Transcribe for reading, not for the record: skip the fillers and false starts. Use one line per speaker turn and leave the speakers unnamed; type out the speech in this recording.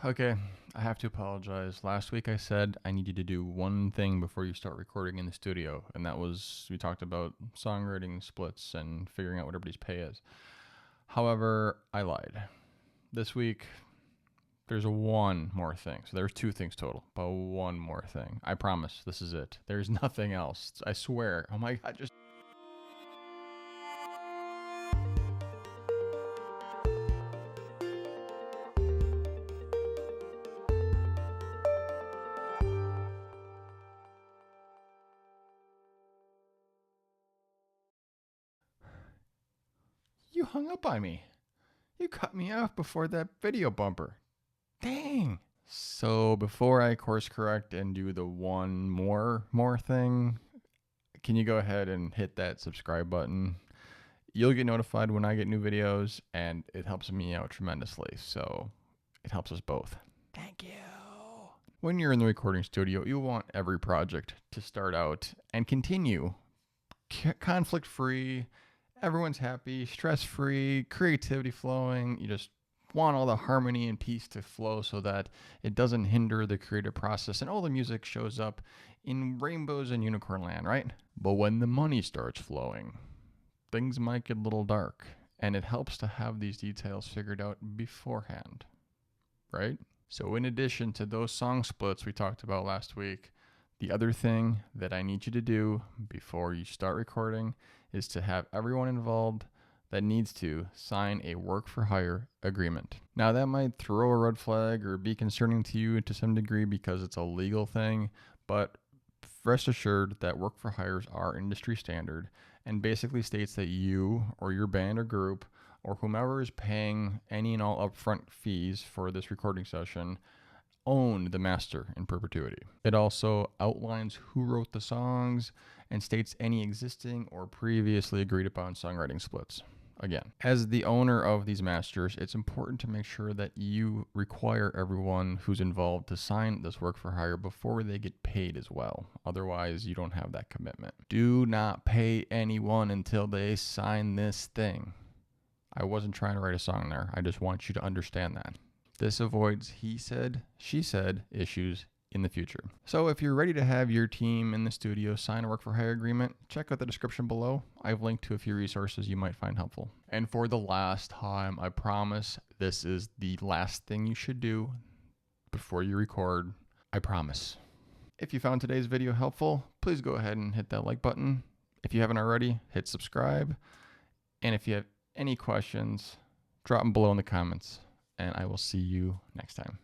Okay, I have to apologize. Last week I said I need you to do one thing before you start recording in the studio, and that was we talked about songwriting splits and figuring out what everybody's pay is. However, I lied. This week there's one more thing. So there's two things total, but one more thing. I promise this is it. There's nothing else. I swear. Oh my god, just you hung up on me. You cut me off before that video bumper. Dang. So before I course correct and do the one more thing, can you go ahead and hit that subscribe button? You'll get notified when I get new videos, and it helps me out tremendously. So it helps us both. Thank you. When you're in the recording studio, you want every project to start out and continue conflict free. Everyone's happy, stress free, creativity flowing. You just want all the harmony and peace to flow so that it doesn't hinder the creative process and all the music shows up in rainbows and unicorn land, right? But when the money starts flowing, things might get a little dark, and it helps to have these details figured out beforehand, right? So in addition to those song splits we talked about last week, the other thing that I need you to do before you start recording is to have everyone involved that needs to sign a work for hire agreement. Now that might throw a red flag or be concerning to you to some degree because it's a legal thing, but rest assured that work for hires are industry standard and basically states that you or your band or group or whomever is paying any and all upfront fees for this recording session own the master in perpetuity. It also outlines who wrote the songs and states any existing or previously agreed upon songwriting splits. Again, as the owner of these masters, it's important to make sure that you require everyone who's involved to sign this work for hire before they get paid as well. Otherwise, you don't have that commitment. Do not pay anyone until they sign this thing. I wasn't trying to write a song there. I just want you to understand that. This avoids he said, she said issues in the future. So if you're ready to have your team in the studio sign a work for hire agreement, check out the description below. I've linked to a few resources you might find helpful. And for the last time, I promise this is the last thing you should do before you record. I promise. If you found today's video helpful, please go ahead and hit that like button. If you haven't already, hit subscribe. And if you have any questions, drop them below in the comments, and I will see you next time.